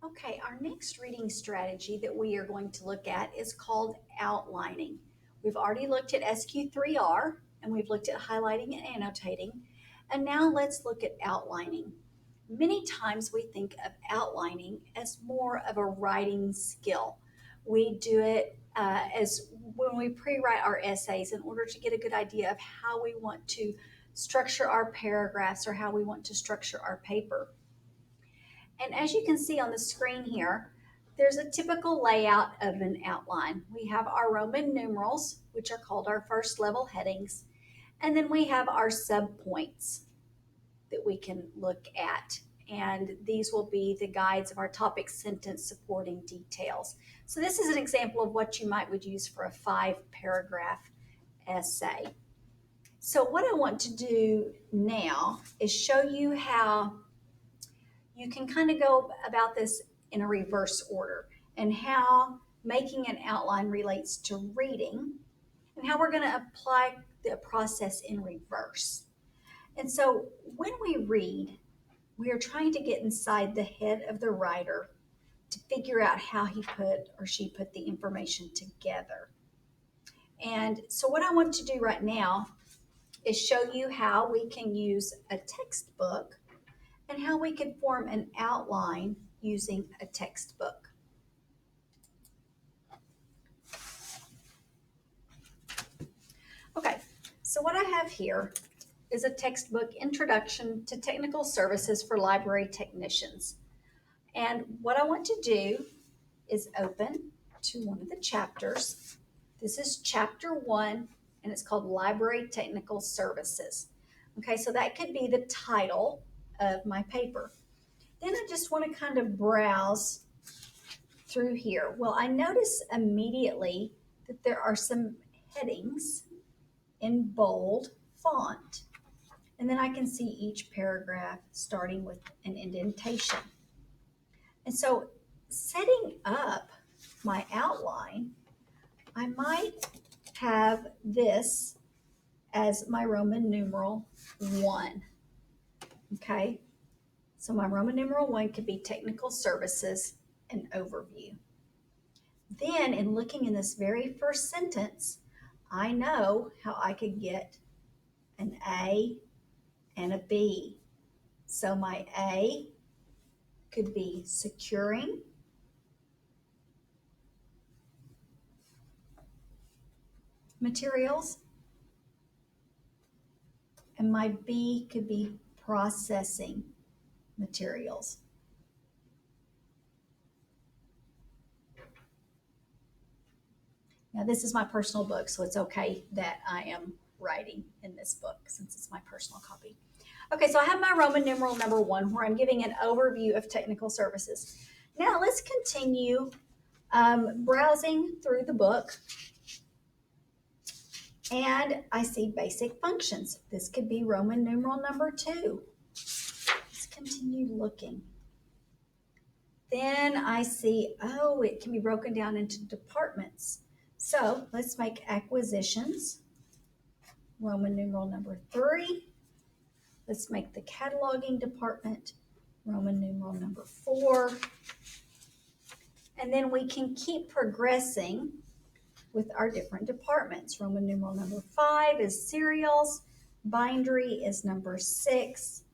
Okay, our next reading strategy that we are going to look at is called outlining. We've already looked at SQ3R and we've looked at highlighting and annotating. And now let's look at outlining. Many times we think of outlining as more of a writing skill. We do it as when we pre write our essays in order to get a good idea of how we want to structure our paragraphs or how we want to structure our paper. And as you can see on the screen here, there's a typical layout of an outline. We have our Roman numerals, which are called our first level headings, and then we have our subpoints that we can look at. And these will be the guides of our topic sentence supporting details. So this is an example of what you would use for a 5-paragraph essay. So what I want to do now is show you how you can kind of go about this in a reverse order and how making an outline relates to reading and how we're going to apply the process in reverse. And so when we read, we are trying to get inside the head of the writer to figure out how he put or she put the information together. And so what I want to do right now is show you how we can use a textbook and how we can form an outline using a textbook. Okay, so what I have here is a textbook, Introduction to Technical Services for Library Technicians. And what I want to do is open to one of the chapters. This is chapter 1, and it's called Library Technical Services. Okay, so that could be the title of my paper. Then I just want to kind of browse through here. Well, I notice immediately that there are some headings in bold font. And then I can see each paragraph starting with an indentation. And so setting up my outline, I might have this as my Roman numeral 1. Okay, so my Roman numeral 1 could be technical services and overview. Then in looking in this very first sentence, I know how I could get an A and a B. So my A could be securing materials, and my B could be processing materials. Now, this is my personal book, so it's okay that I am writing in this book since it's my personal copy. Okay, so I have my Roman numeral number 1 where I'm giving an overview of technical services. Now, let's continue browsing through the book. And I see basic functions. This could be Roman numeral number 2. Let's continue looking. Then I see, oh, it can be broken down into departments. So let's make acquisitions, Roman numeral number 3. Let's make the cataloging department, Roman numeral number 4. And then we can keep progressing with our different departments. Roman numeral number 5 is serials, bindery is number 6,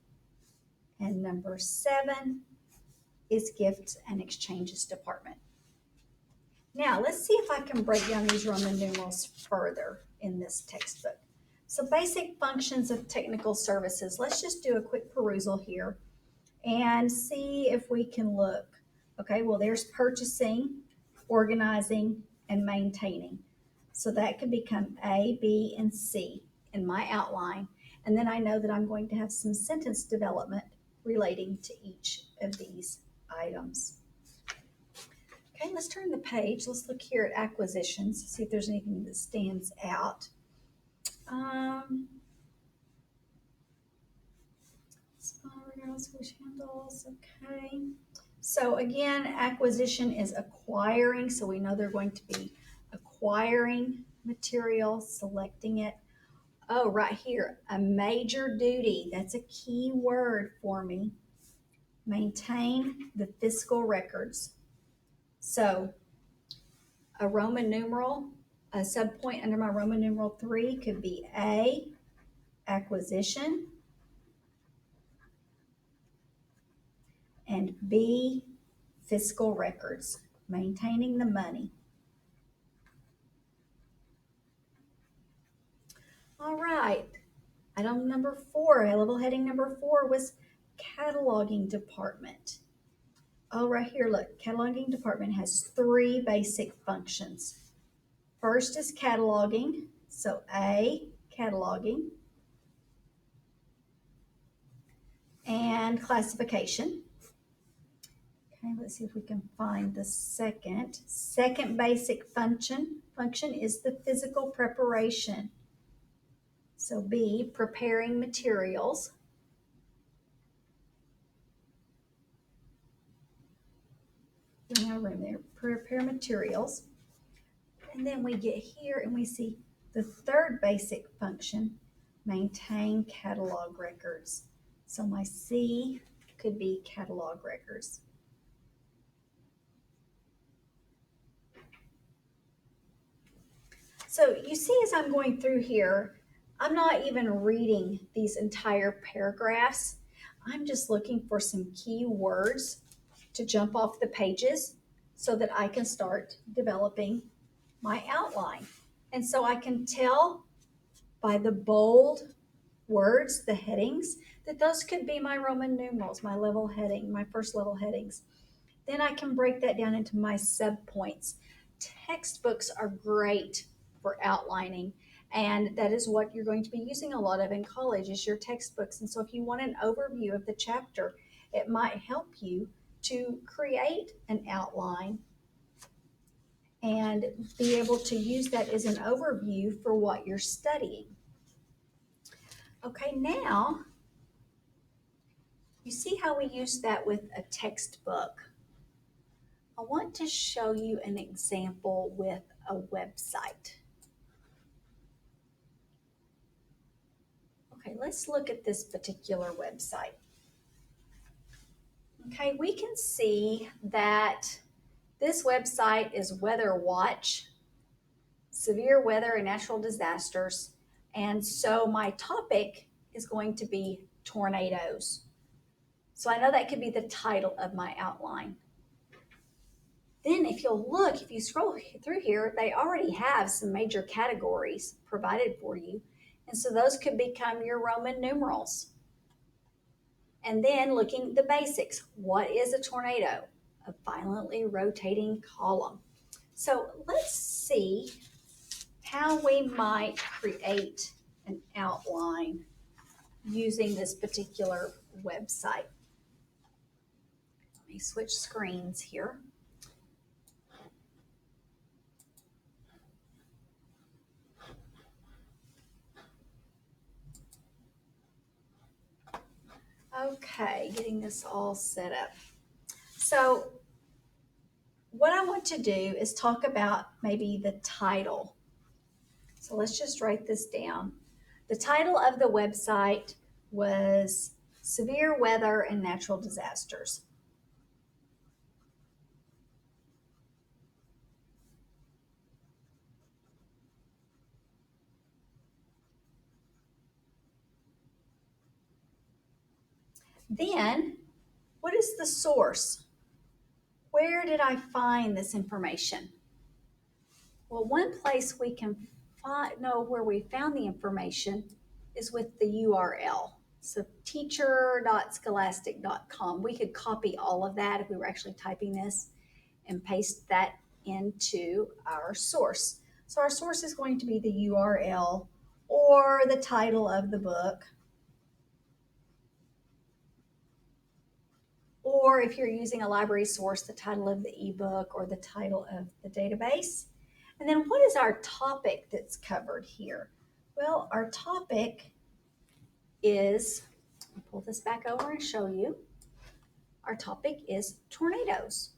and number 7 is gifts and exchanges department. Now, let's see if I can break down these Roman numerals further in this textbook. So basic functions of technical services. Let's just do a quick perusal here and see if we can look. Okay, well, there's purchasing, organizing, and maintaining. So that could become A, B, and C in my outline. And then I know that I'm going to have some sentence development relating to each of these items. Okay, let's turn the page. Let's look here at acquisitions, see if there's anything that stands out. Which handles, okay. So again, acquisition is acquiring, so we know they're going to be acquiring material, selecting it. Oh, right here, a major duty. That's a key word for me. maintain the fiscal records. So a Roman numeral, a subpoint under my Roman numeral 3 could be A, acquisition, and B, fiscal records, maintaining the money. All right, item number 4, level heading number 4 was cataloging department. Oh, right here, look, cataloging department has 3 basic functions. First is cataloging, so A, cataloging, and classification. Okay, let's see if we can find the second. Second basic function is the physical preparation. So B, preparing materials. We have room there, prepare materials. And then we get here and we see the third basic function, maintain catalog records. So my C could be catalog records. So you see, as I'm going through here, I'm not even reading these entire paragraphs. I'm just looking for some key words to jump off the pages so that I can start developing my outline. And so I can tell by the bold words, the headings, that those could be my Roman numerals, my level heading, my first level headings. Then I can break that down into my subpoints. Textbooks are great for outlining, and that is what you're going to be using a lot of in college is your textbooks. And so if you want an overview of the chapter, it might help you to create an outline and be able to use that as an overview for what you're studying. Okay, now you see how we use that with a textbook. I want to show you an example with a website. Okay, let's look at this particular website. Okay, we can see that this website is Weather Watch, severe weather and natural disasters. And so my topic is going to be tornadoes. So I know that could be the title of my outline. Then if you scroll through here, they already have some major categories provided for you. And so those could become your Roman numerals. And then looking at the basics. What is a tornado? A violently rotating column. So let's see how we might create an outline using this particular website. Let me switch screens here. Okay, getting this all set up. So what I want to do is talk about maybe the title. So let's just write this down. The title of the website was Severe Weather and Natural Disasters. Then, what is the source? Where did I find this information? Well, one place we can know where we found the information is with the URL. So teacher.scholastic.com. We could copy all of that if we were actually typing this and paste that into our source. So our source is going to be the URL or the title of the book. Or if you're using a library source, the title of the ebook or the title of the database. And then what is our topic that's covered here? Well, our topic is, I'll pull this back over and show you. Our topic is tornadoes.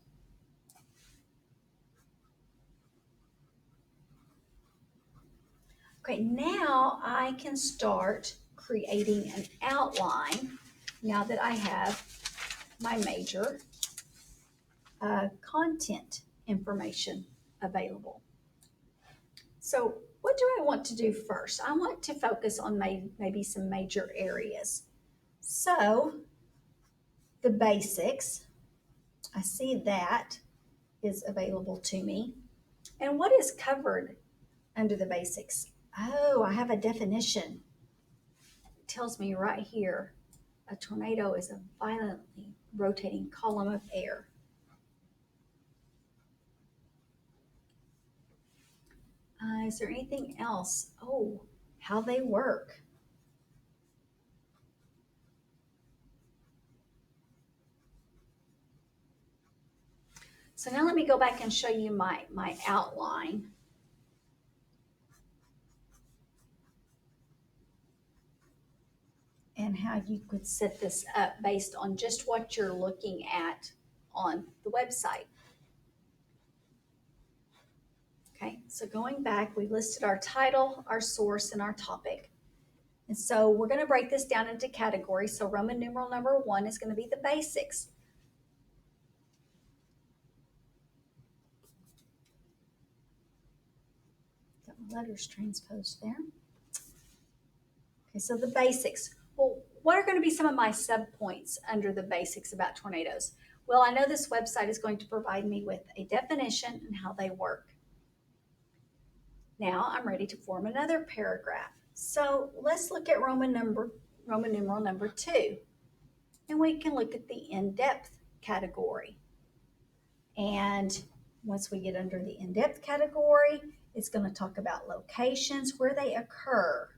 Okay, now I can start creating an outline now that I have my major content information available. So what do I want to do first? I want to focus on maybe some major areas. So the basics, I see that is available to me. And what is covered under the basics? Oh, I have a definition. It tells me right here, a tornado is a violently rotating column of air. Is there anything else? Oh, how they work. So now let me go back and show you my outline. And how you could set this up based on just what you're looking at on the website. Okay, so going back, we listed our title, our source, and our topic. And so we're going to break this down into categories. So Roman numeral number 1 is going to be the basics. Got my letters transposed there. Okay, so the basics. Well, what are going to be some of my subpoints under the basics about tornadoes? Well, I know this website is going to provide me with a definition and how they work. Now I'm ready to form another paragraph. So let's look at Roman numeral number 2. And we can look at the in-depth category. And once we get under the in-depth category, it's going to talk about locations, where they occur,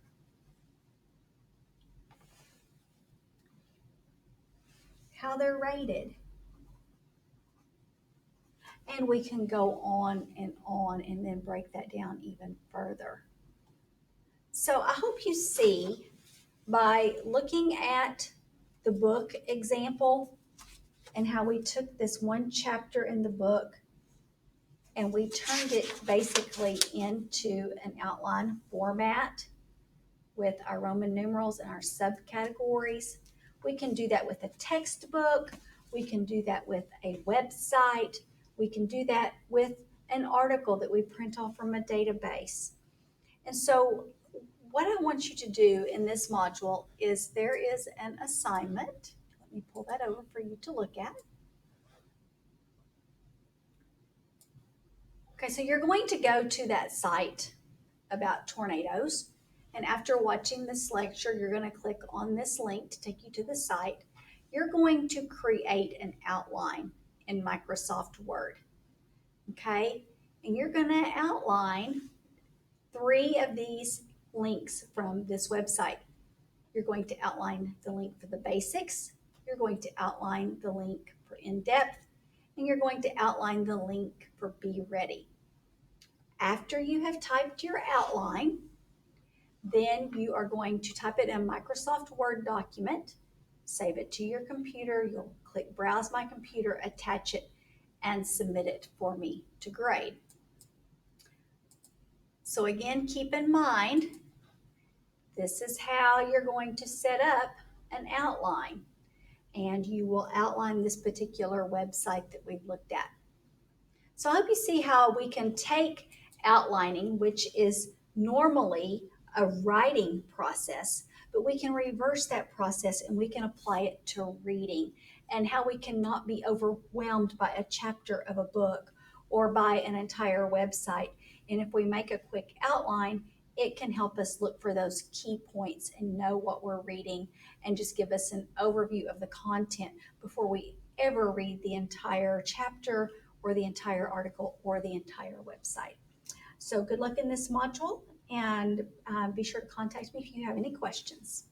how they're rated. And we can go on and then break that down even further. So I hope you see by looking at the book example and how we took this one chapter in the book and we turned it basically into an outline format with our Roman numerals and our subcategories. We can do that with a textbook. We can do that with a website. We can do that with an article that we print off from a database. And so what I want you to do in this module is there is an assignment. Let me pull that over for you to look at. Okay, so you're going to go to that site about tornadoes. And after watching this lecture, you're going to click on this link to take you to the site. You're going to create an outline in Microsoft Word. Okay, and you're going to outline 3 of these links from this website. You're going to outline the link for the basics. You're going to outline the link for in-depth. And you're going to outline the link for Be Ready. After you have typed your outline, then you are going to type it in a Microsoft Word document, save it to your computer. You'll click Browse My Computer, attach it, and submit it for me to grade. So again, keep in mind, this is how you're going to set up an outline. And you will outline this particular website that we've looked at. So I hope you see how we can take outlining, which is normally a writing process, but we can reverse that process and we can apply it to reading, and how we cannot be overwhelmed by a chapter of a book or by an entire website. And if we make a quick outline, it can help us look for those key points and know what we're reading and just give us an overview of the content before we ever read the entire chapter or the entire article or the entire website. So good luck in this module, and be sure to contact me if you have any questions.